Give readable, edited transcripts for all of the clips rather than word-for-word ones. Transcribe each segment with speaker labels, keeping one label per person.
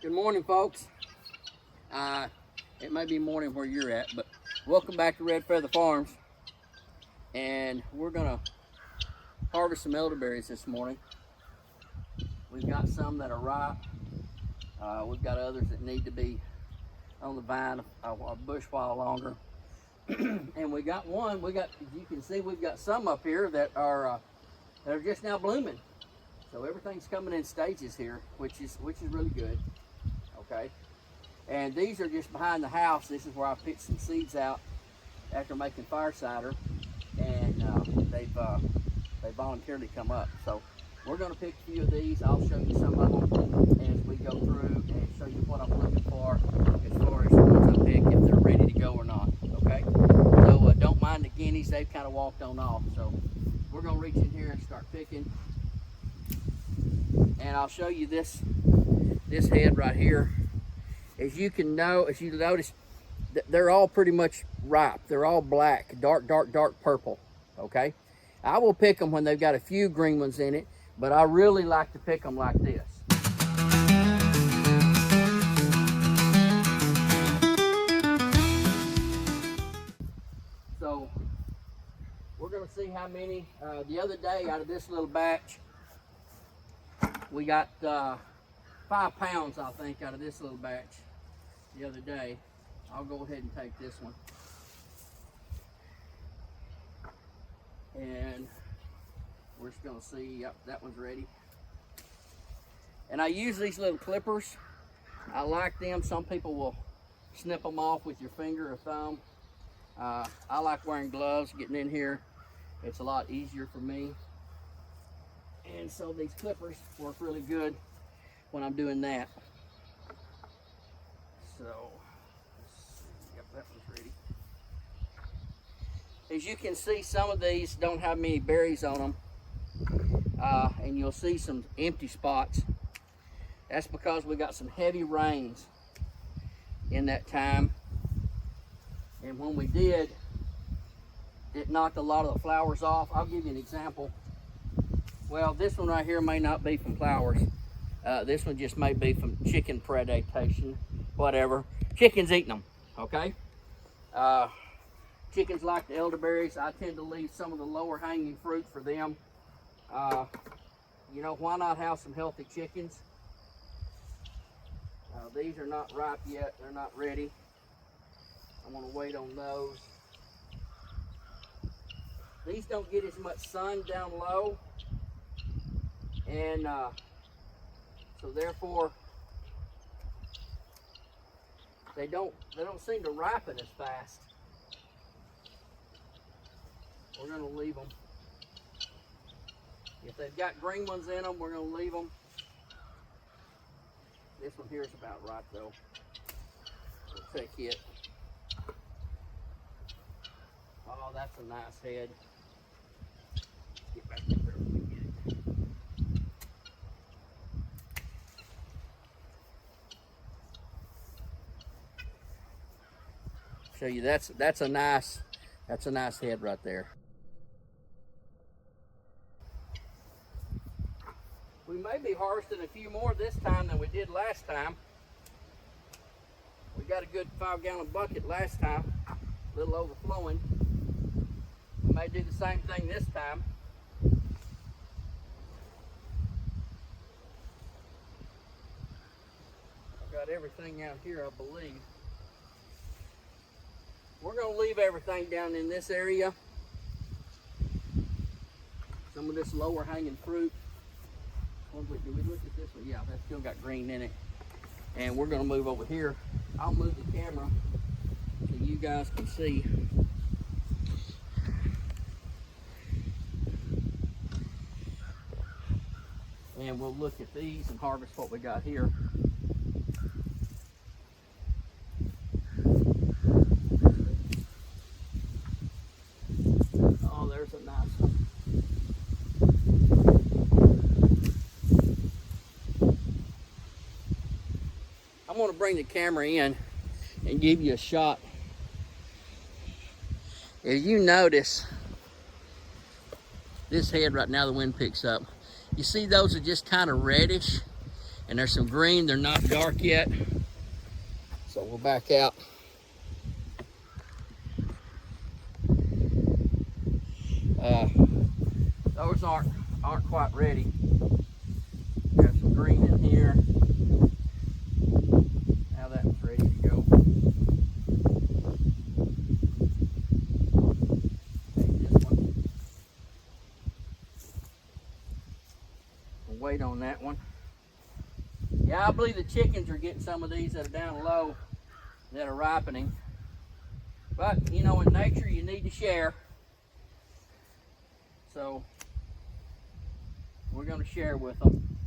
Speaker 1: Good morning, folks. It may be morning where you're at, but welcome back to Red Feather Farms. And we're gonna harvest some elderberries this morning. We've got some that are ripe. We've got others that need to be on the vine a bush while longer. And we got one. As you can see, we've got some up here that are just now blooming. So everything's coming in stages here, which is really good. Okay, and these are just behind the house. This is where I picked some seeds out after making fire cider, and they've voluntarily come up. So we're going to pick a few of these. I'll show you some of them as we go through and show you what I'm looking for as far as the ones I pick, if they're ready to go or not. Okay, so don't mind the guineas, they've kind of walked on off. So we're going to reach in here and start picking, and I'll show you this head right here. As you notice, they're all pretty much ripe. They're all black, dark purple. Okay, I will pick them when they've got a few green ones in it, but I really like to pick them like this. So we're going to see how many. The other day, out of this little batch, we got 5 pounds, I think, out of this little batch the other day. I'll go ahead and take this one. And we're just gonna see, yep, that one's ready. And I use these little clippers. I like them. Some people will snip them off with your finger or thumb. I like wearing gloves, getting in here. It's a lot easier for me. And so these clippers work really good when I'm doing that. So, let's see. Yep, that one's ready. As you can see, some of these don't have many berries on them, and you'll see some empty spots. That's because we got some heavy rains in that time, and when we did, it knocked a lot of the flowers off. I'll give you an example. Well, this one right here may not be from flowers. This one just may be from chicken predation, whatever. Chickens eating them, okay? Chickens like the elderberries. I tend to leave some of the lower hanging fruit for them. You know, why not have some healthy chickens? These are not ripe yet. They're not ready. I'm gonna wait on those. These don't get as much sun down low, and so therefore they don't seem to ripen as fast. We're going to leave them. If they've got green ones in them, we're going to leave them. This one here is about ripe though. We'll take it. Oh, that's a nice head. Get back up there when we get it. Show you, that's a nice head right there. We may be harvesting a few more this time than we did last time. We got a good 5-gallon bucket last time, a little overflowing. We may do the same thing this time. I've got everything out here, I believe. We're going to leave everything down in this area. Some of this lower hanging fruit. Do we look at this one? Yeah, that's still got green in it. And we're going to move over here. I'll move the camera so you guys can see. And we'll look at these and harvest what we got here. Oh, there's a nice one. I'm going to bring the camera in and give you a shot. If you notice this head right now, the wind picks up. You see those are just kind of reddish. And there's some green, they're not dark yet. So we'll back out. Those aren't quite ready. Got some green in here. Now that one's ready to go. Take this one. We'll wait on that one. Yeah, I believe the chickens are getting some of these that are down low that are ripening. But, you know, in nature, you need to share. So, we're going to share with them.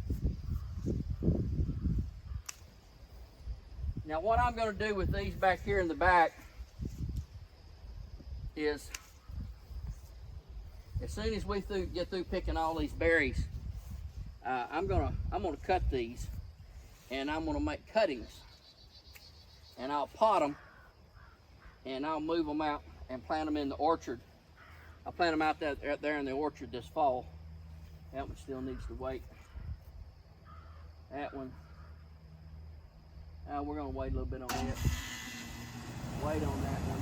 Speaker 1: Now, what I'm going to do with these back here in the back is, as soon as we get through picking all these berries, I'm gonna cut these, and I'm gonna make cuttings, and I'll pot them, and I'll move them out and plant them in the orchard. I'll plant them out there in the orchard this fall. That one still needs to wait. That one, we're gonna wait a little bit on it. Wait on that one.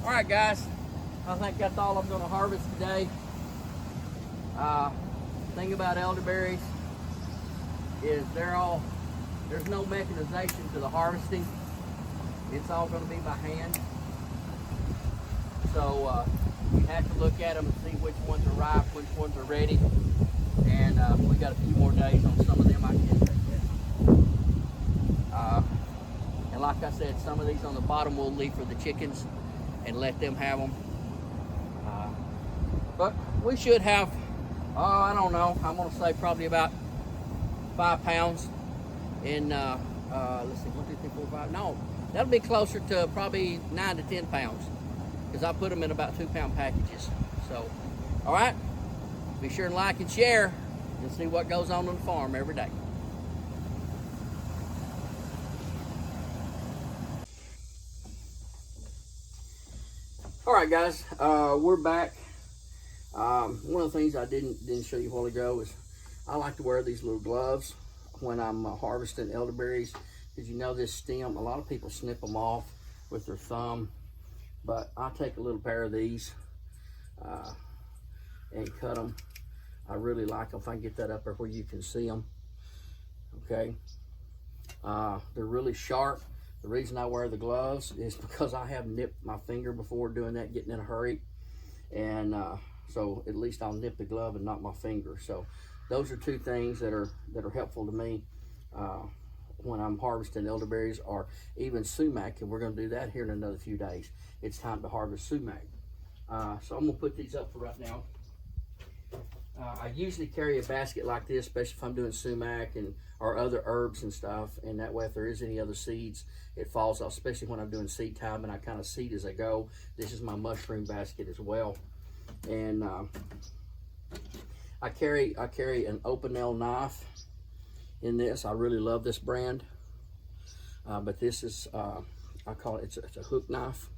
Speaker 1: All right, guys, I think that's all I'm going to harvest today. Thing about elderberries is there's no mechanization to the harvesting. It's all going to be by hand. So you have to look at them and see which ones are ripe, which ones are ready. And we got a few more days on some of them. I can't take that. And like I said, some of these on the bottom we'll leave for the chickens and let them have them. But we should have, I don't know, I'm gonna say probably about 5 pounds in, let's see, 1, 2, 3, 4, 5, no, that'll be closer to probably 9 to 10 pounds because I put them in about 2-pound packages. So, all right, be sure and like and share and see what goes on the farm every day. All right, guys, we're back. One of the things I didn't show you a while ago is I like to wear these little gloves when I'm harvesting elderberries. Because you know this stem, a lot of people snip them off with their thumb, but I take a little pair of these and cut them. I really like them. If I can get that up there where you can see them, okay? They're really sharp. The reason I wear the gloves is because I have nipped my finger before doing that, getting in a hurry. And so at least I'll nip the glove and not my finger. So those are two things that are helpful to me when I'm harvesting elderberries or even sumac. And we're gonna do that here in another few days. It's time to harvest sumac. So I'm gonna put these up for right now. I usually carry a basket like this, especially if I'm doing sumac or other herbs and stuff, and that way if there is any other seeds, it falls off, especially when I'm doing seed time and I kind of seed as I go. This is my mushroom basket as well. And I carry an Opinel knife in this. I really love this brand, but this is, I call it, it's a hook knife.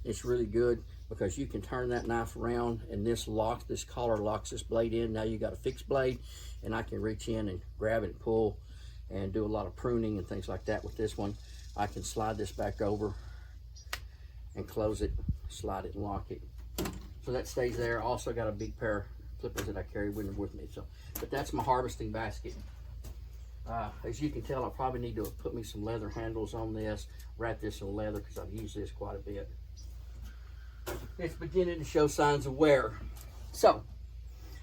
Speaker 1: It's really good because you can turn that knife around and this collar locks this blade in. Now you got a fixed blade and I can reach in and grab and pull and do a lot of pruning and things like that with this one. I can slide this back over and close it, slide it and lock it. So that stays there. Also got a big pair of clippers that I carry with me. So, but that's my harvesting basket. As you can tell, I probably need to put me some leather handles on this, wrap this in leather because I've used this quite a bit. It's beginning to show signs of wear. So,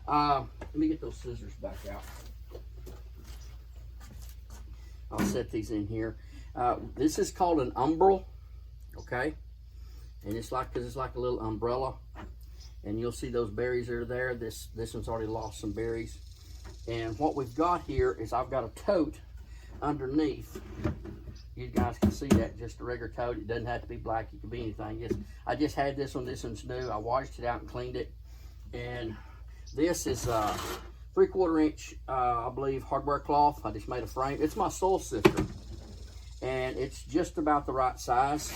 Speaker 1: let me get those scissors back out. I'll set these in here. This is called an umbral, okay? And it's like, because it's like a little umbrella. and you'll see those berries that are there. This one's already lost some berries. And what we've got here is I've got a tote underneath. You guys can see that, just a regular tote. It doesn't have to be black, it can be anything. I just had this one. This one's new. I washed it out and cleaned it. And this is 3/4 inch, I believe, hardware cloth. I just made a frame. It's my soil sifter, and it's just about the right size.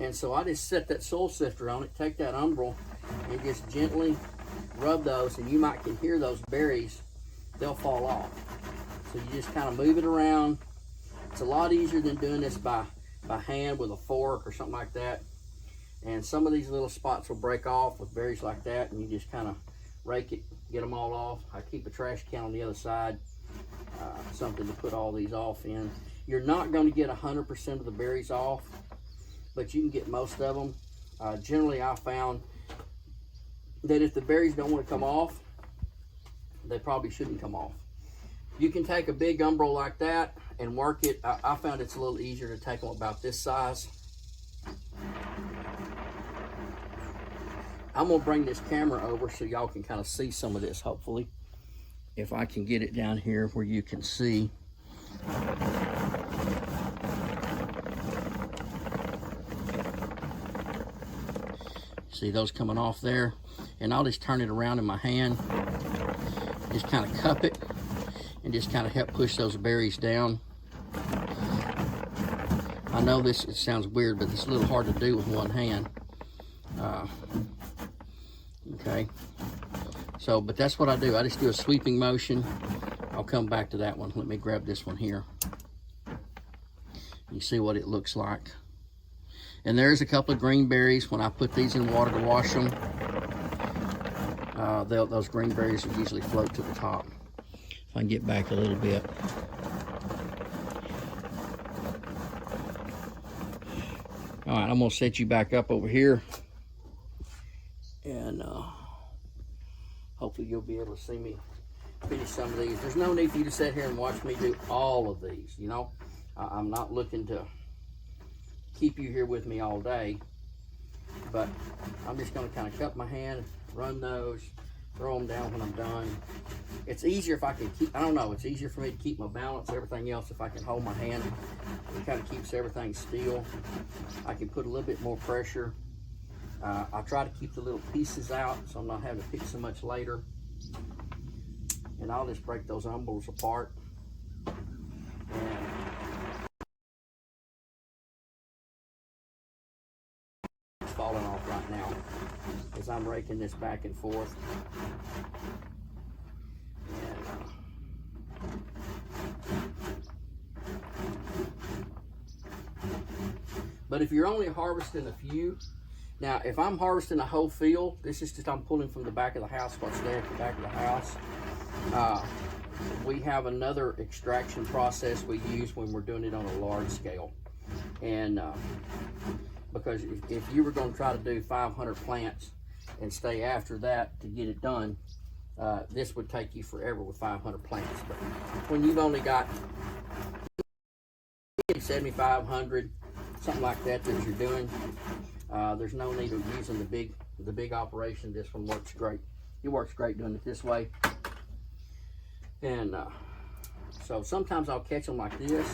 Speaker 1: And so I just set that soil sifter on it, take that umbral, and just gently rub those, and you might can hear those berries. They'll fall off. So you just kind of move it around. It's a lot easier than doing this by hand with a fork or something like that. And some of these little spots will break off with berries like that, and you just kind of rake it, get them all off. I keep a trash can on the other side, something to put all these off in. You're not going to get 100% of the berries off, but you can get most of them. Generally, I found that if the berries don't want to come off, they probably shouldn't come off. You can take a big umbral like that and work it. I found it's a little easier to take them about this size. I'm gonna bring this camera over so y'all can kind of see some of this, hopefully. If I can get it down here where you can see. See those coming off there? And I'll just turn it around in my hand. Just kind of cup it and just kind of help push those berries down. I know it sounds weird, but it's a little hard to do with one hand. Okay, so, but that's what I do. I just do a sweeping motion. I'll come back to that one. Let me grab this one here. You see what it looks like. And there's a couple of green berries. When I put these in water to wash them, those green berries will usually float to the top. If I can get back a little bit. All right, I'm gonna set you back up over here, and hopefully you'll be able to see me finish some of these. There's no need for you to sit here and watch me do all of these, you know. I'm not looking to keep you here with me all day, but I'm just gonna kind of cup my hand, run those, throw them down when I'm done. It's easier if I can keep, I don't know, it's easier for me to keep my balance. Everything else, if I can hold my hand, it kind of keeps everything still. I can put a little bit more pressure. I try to keep the little pieces out so I'm not having to pick so much later. And I'll just break those umbrals apart. And it's falling off right now as I'm raking this back and forth. But if you're only harvesting a few, now if I'm harvesting a whole field, this is just I'm pulling from the back of the house, what's there at the back of the house. We have another extraction process we use when we're doing it on a large scale. And because if you were going to try to do 500 plants and stay after that to get it done, this would take you forever with 500 plants. But when you've only got 7,500, something like that that you're doing, there's no need of using the big operation. This one works great. It works great doing it this way. And so sometimes I'll catch them like this,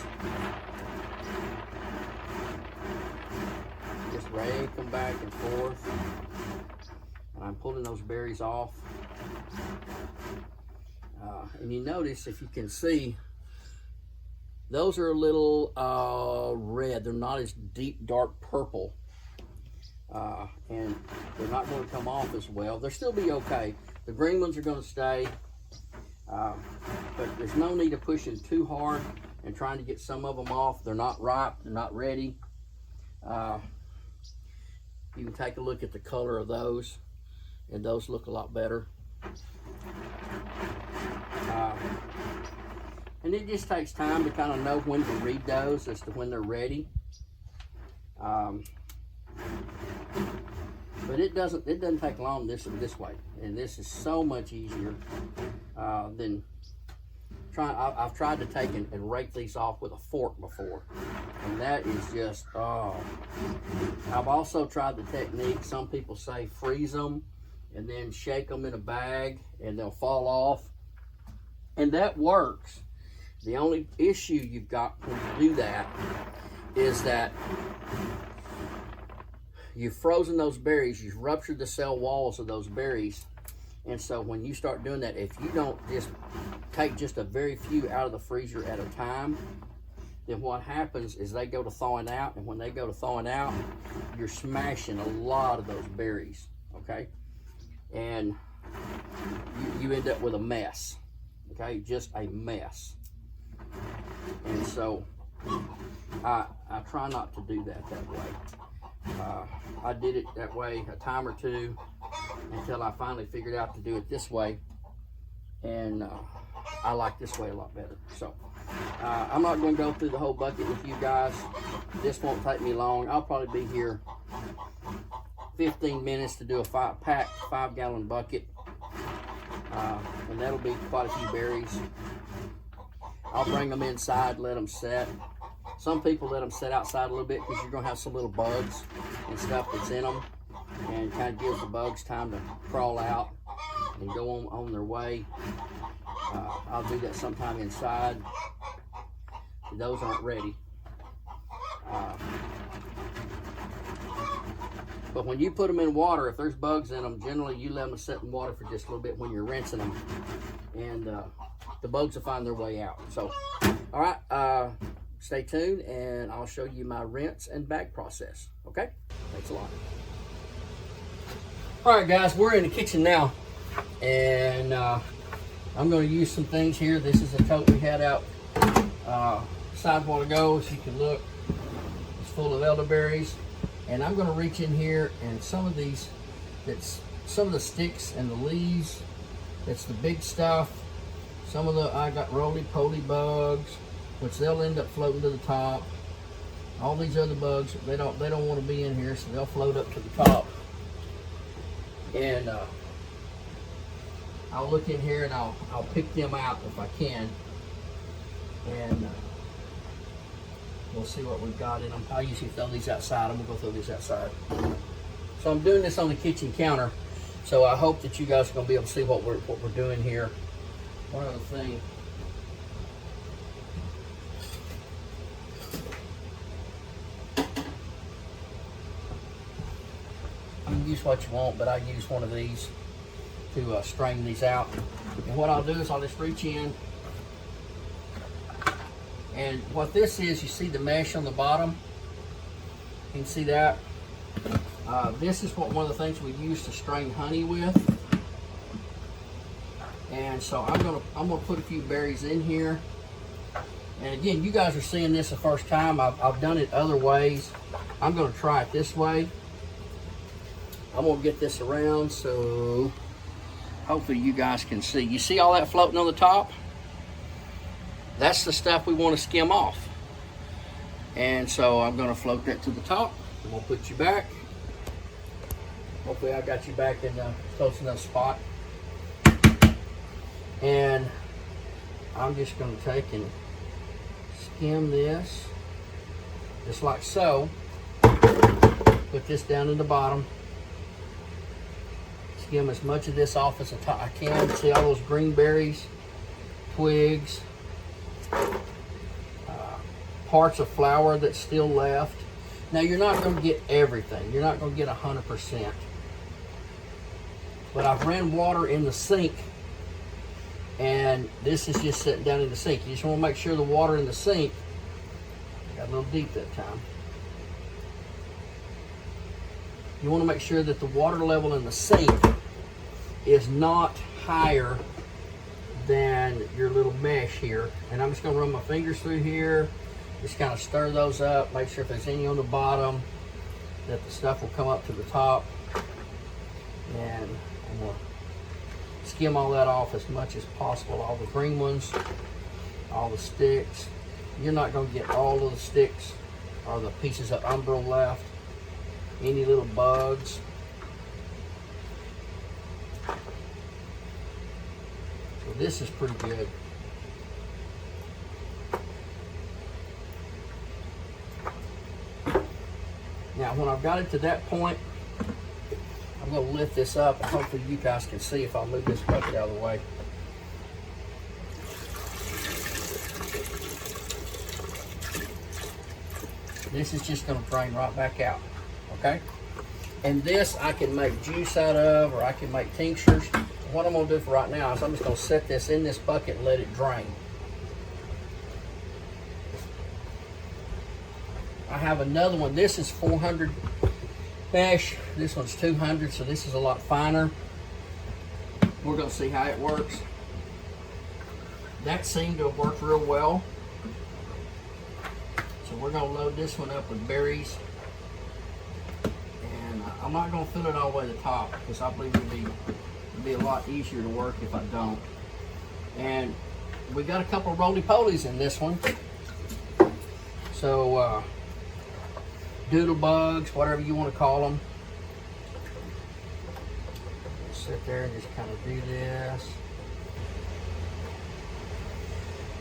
Speaker 1: just rake them back and forth, and I'm pulling those berries off. And you notice, if you can see, those are a little red. They're not as deep, dark purple. And they're not going to come off as well. They'll still be okay. The green ones are going to stay. But there's no need of pushing too hard and trying to get some of them off. They're not ripe. They're not ready. You can take a look at the color of those, and those look a lot better. And it just takes time to kind of know when to read those as to when they're ready. But it doesn't take long this way, and this is so much easier than trying. I've tried to take and rake these off with a fork before, and that is just, oh. I've also tried the technique. Some people say freeze them and then shake them in a bag and they'll fall off. And that works. The only issue you've got when you do that is that you've frozen those berries, you've ruptured the cell walls of those berries. And so when you start doing that, if you don't just take just a very few out of the freezer at a time, then what happens is they go to thawing out, and when they go to thawing out, you're smashing a lot of those berries, okay? And you end up with a mess, okay? Just a mess. And so I try not to do that way. I did it that way a time or two until I finally figured out to do it this way, and I like this way a lot better. So I'm not going to go through the whole bucket with you guys. This won't take me long. I'll probably be here 15 minutes to do a packed 5-gallon bucket, and that'll be quite a few berries. I'll bring them inside, let them set. Some people let them set outside a little bit because you're going to have some little bugs and stuff that's in them, and kind of gives the bugs time to crawl out and go on their way. I'll do that sometime inside. Those aren't ready. But when you put them in water, if there's bugs in them, generally you let them sit in water for just a little bit when you're rinsing them, and the bugs will find their way out. So, all right, stay tuned, and I'll show you my rinse and bag process. Okay? Thanks a lot. All right, guys, we're in the kitchen now, and I'm going to use some things here. This is a tote we had out side while ago, so you can look. It's full of elderberries, and I'm going to reach in here, and some of these, some of the sticks and the leaves, that's the big stuff. Some of the, I got roly-poly bugs, which they'll end up floating to the top. All these other bugs, they don't want to be in here, so they'll float up to the top. And I'll look in here and I'll pick them out if I can, and we'll see what we've got in them. I usually throw these outside. I'm gonna go throw these outside. So I'm doing this on the kitchen counter, so I hope that you guys are gonna be able to see what we're doing here. One other thing. You can use what you want, but I use one of these to strain these out. And what I'll do is I'll just reach in, and what this is, you see the mesh on the bottom? You can see that? This is one of the things we use to strain honey with. And so I'm gonna put a few berries in here. And again, you guys are seeing this the first time. I've done it other ways. I'm gonna try it this way. I'm gonna get this around so hopefully you guys can see. You see all that floating on the top? That's the stuff we want to skim off. And so I'm gonna float that to the top. I'm gonna put you back. Hopefully I got you back in a close enough spot. And I'm just gonna take and skim this, just like so. Put this down in the bottom. Skim as much of this off as I can. See all those green berries, twigs, parts of flower that's still left. Now you're not going to get everything. You're not going to get 100%. But I've ran water in the sink, and this is just sitting down in the sink. You just want to make sure the water in the sink, got a little deep that time. You want to make sure that the water level in the sink is not higher than your little mesh here. And I'm just going to run my fingers through here, just kind of stir those up, make sure if there's any on the bottom, that the stuff will come up to the top. And I'm going to skim all that off as much as possible, all the green ones, all the sticks. You're not going to get all of the sticks or the pieces of umbra left. Any little bugs. So this is pretty good. Now when I've got it to that point, I'm I'm going to lift this up, and hopefully you guys can see if I move this bucket out of the way. This is just going to drain right back out, okay? And this I can make juice out of, or I can make tinctures. What I'm going to do for right now is I'm just going to set this in this bucket and let it drain. I have another one. This is 400 mesh. This one's 200, so this is a lot finer. We're going to see how it works. That seemed to have worked real well. So we're going to load this one up with berries. And I'm not going to fill it all the way to the top because I believe it'd be a lot easier to work if I don't. And we got a couple of roly-polies in this one. So doodle bugs, whatever you want to call them. Sit there and just kind of do this.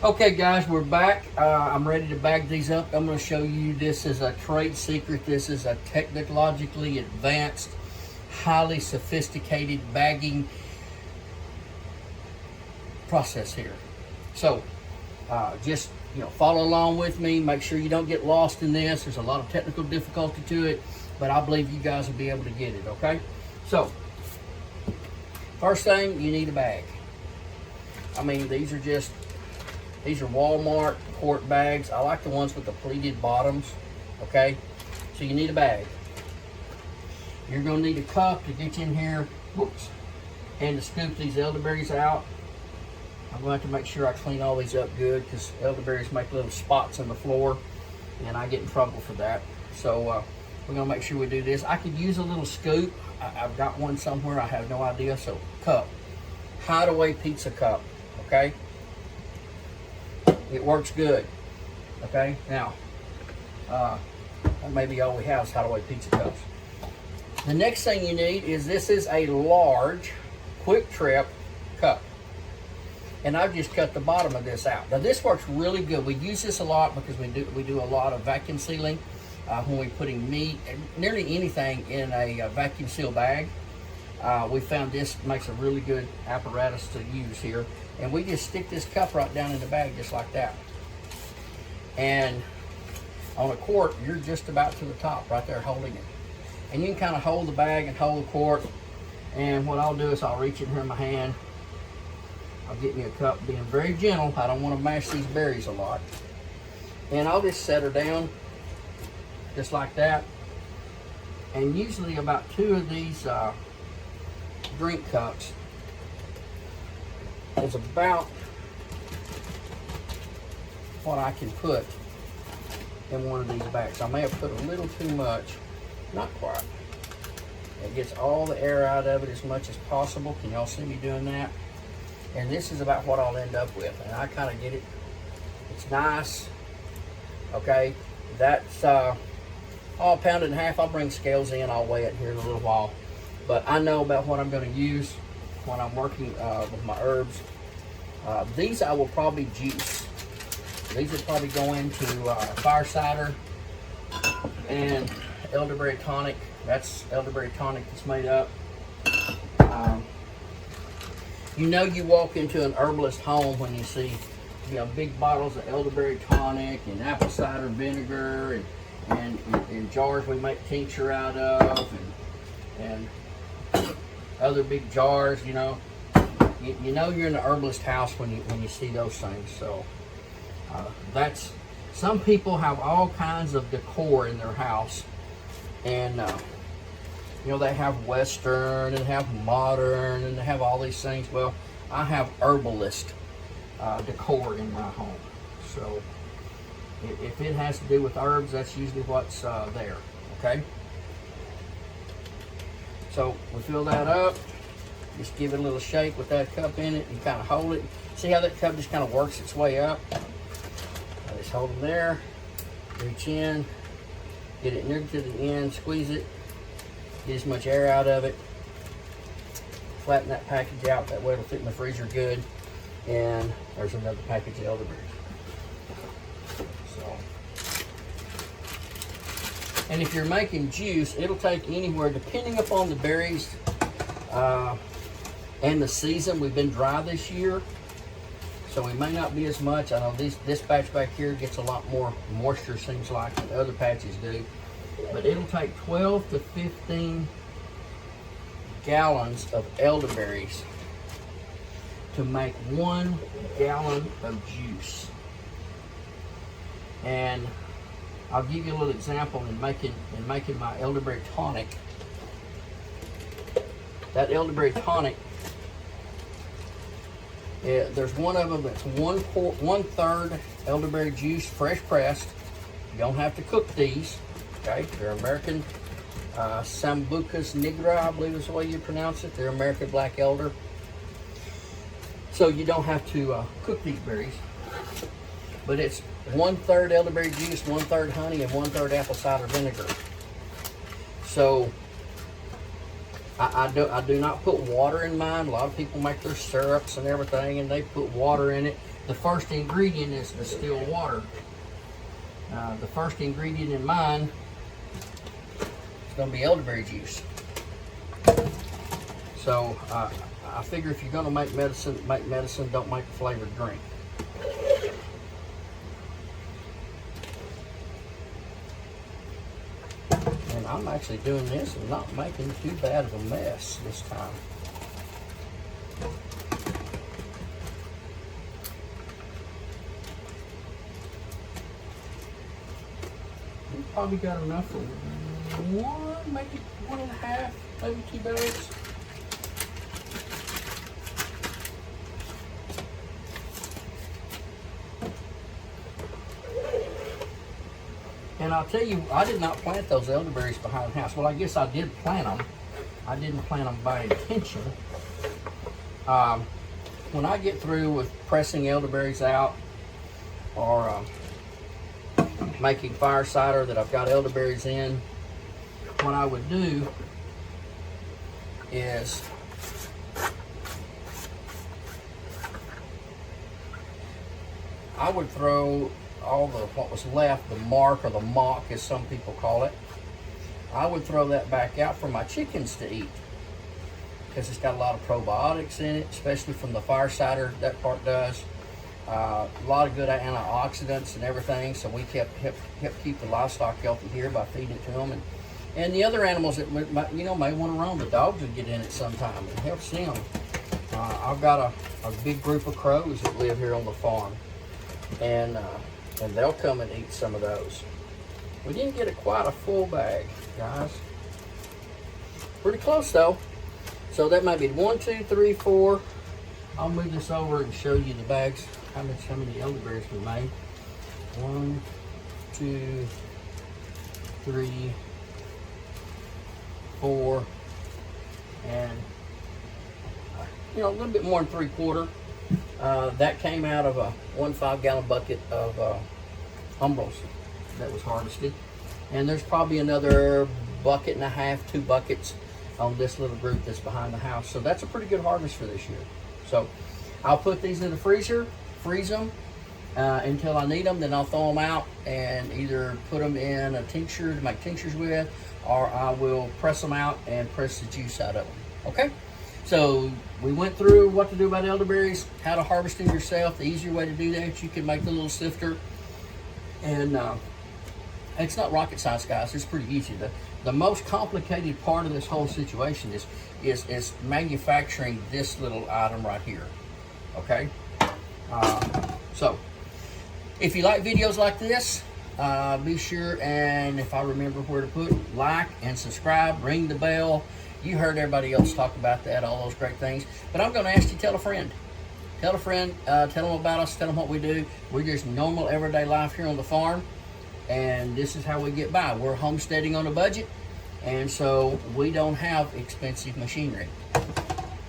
Speaker 1: Okay guys, we're back. I'm ready to bag these up. I'm going to show you, this is a trade secret. This is a technologically advanced, highly sophisticated bagging process here. So just follow along with me. Make sure you don't get lost in this. There's a lot of technical difficulty to it, but I believe you guys will be able to get it, okay? So first thing, you need a bag. I mean, these are Walmart quart bags. I like the ones with the pleated bottoms, okay? So you need a bag. You're gonna need a cup to get in here, whoops, and to scoop these elderberries out. I'm going to have to make sure I clean all these up good because elderberries make little spots in the floor and I get in trouble for that. So we're going to make sure we do this. I could use a little scoop. I've got one somewhere. I have no idea. So cup. Hideaway pizza cup. Okay? It works good. Okay? Now, maybe all we have is hideaway pizza cups. The next thing you need is, this is a large Quick Trip cup. And I've just cut the bottom of this out. Now this works really good. We use this a lot because we do a lot of vacuum sealing when we're putting meat, nearly anything in a vacuum seal bag. We found this makes a really good apparatus to use here. And we just stick this cup right down in the bag just like that. And on a quart, you're just about to the top right there holding it. And you can kind of hold the bag and hold the quart. And what I'll do is I'll reach it here in my hand. I'll get me a cup, being very gentle. I don't want to mash these berries a lot. And I'll just set her down just like that. And usually about 2 of these drink cups is about what I can put in one of these bags. I may have put a little too much, not quite. It gets all the air out of it as much as possible. Can y'all see me doing that? And this is about what I'll end up with. And I kind of get it. It's nice. Okay. That's all pounded in half. I'll bring scales in. I'll weigh it here in a little while. But I know about what I'm going to use when I'm working with my herbs. These I will probably juice. These will probably go into fire cider and elderberry tonic. That's elderberry tonic that's made up. You walk into an herbalist home when you see big bottles of elderberry tonic and apple cider vinegar and jars we make tincture out of, and other big jars. You know you're in the herbalist house when you see those things. So that's, some people have all kinds of decor in their house, and they have Western and have modern and they have all these things. Well, I have herbalist decor in my home. So if it has to do with herbs, that's usually what's there. Okay. So we fill that up. Just give it a little shake with that cup in it and kind of hold it. See how that cup just kind of works its way up? I just hold them there, reach in, get it near to the end, squeeze it. Get as much air out of it. Flatten that package out. That way it'll fit in the freezer good. And there's another package of elderberries. So And if you're making juice, it'll take anywhere, depending upon the berries and the season. We've been dry this year, so we may not be as much. I know this patch back here gets a lot more moisture, seems like, than other patches do. But it'll take 12 to 15 gallons of elderberries to make 1 gallon of juice. And I'll give you a little example in making my elderberry tonic. That elderberry tonic, there's one of them that's 1/3 elderberry juice, fresh pressed. You don't have to cook these. Okay, they're American Sambucus nigra, I believe is the way you pronounce it. They're American Black Elder. So you don't have to cook these berries. But it's 1/3 elderberry juice, 1/3 honey, and 1/3 apple cider vinegar. So I do not put water in mine. A lot of people make their syrups and everything, and they put water in it. The first ingredient is distilled water. The first ingredient in mine is going to be elderberry juice. So I figure if you're going to make medicine, don't make a flavored drink. And I'm actually doing this and not making too bad of a mess this time. We probably got enough for one, maybe 1.5, maybe 2 bags. And I'll tell you, I did not plant those elderberries behind the house. Well, I guess I did plant them. I didn't plant them by intention. When I get through with pressing elderberries out or making fire cider that I've got elderberries in, what I would do is I would throw all what was left, the mark or the mock as some people call it, I would throw that back out for my chickens to eat, because it's got a lot of probiotics in it, especially from the fire cider, that part does. A lot of good antioxidants and everything, so we help keep the livestock healthy here by feeding it to them. And the other animals that may want to roam, the dogs would get in it sometime. It helps them. I've got a big group of crows that live here on the farm, and they'll come and eat some of those. We didn't get quite a full bag, guys. Pretty close though. So that might be 1, 2, 3, 4. I'll move this over and show you the bags, how many elderberries we made. 1, 2, 3, 4, and a little bit more than 3/4. That came out of a 1 5-gallon bucket of humbles that was harvested. And there's probably another 1.5 buckets, 2 buckets on this little group that's behind the house. So that's a pretty good harvest for this year. So I'll put these in the freezer, freeze them until I need them. Then I'll throw them out and either put them in a tincture to make tinctures with, or I will press them out and press the juice out of them. Okay? So we went through what to do about elderberries, how to harvest them yourself, the easier way to do that. You can make the little sifter. And it's not rocket science, guys. It's pretty easy. The most complicated part of this whole situation is manufacturing this little item right here. Okay? So if you like videos like this, be sure, and if I remember where to put, like and subscribe, ring the bell. You heard everybody else talk about that, all those great things. But I'm going to ask you, tell a friend. Tell a friend, tell them about us, tell them what we do. We're just normal everyday life here on the farm, and this is how we get by. We're homesteading on a budget, and so we don't have expensive machinery.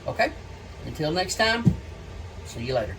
Speaker 1: Okay? Until next time, see you later.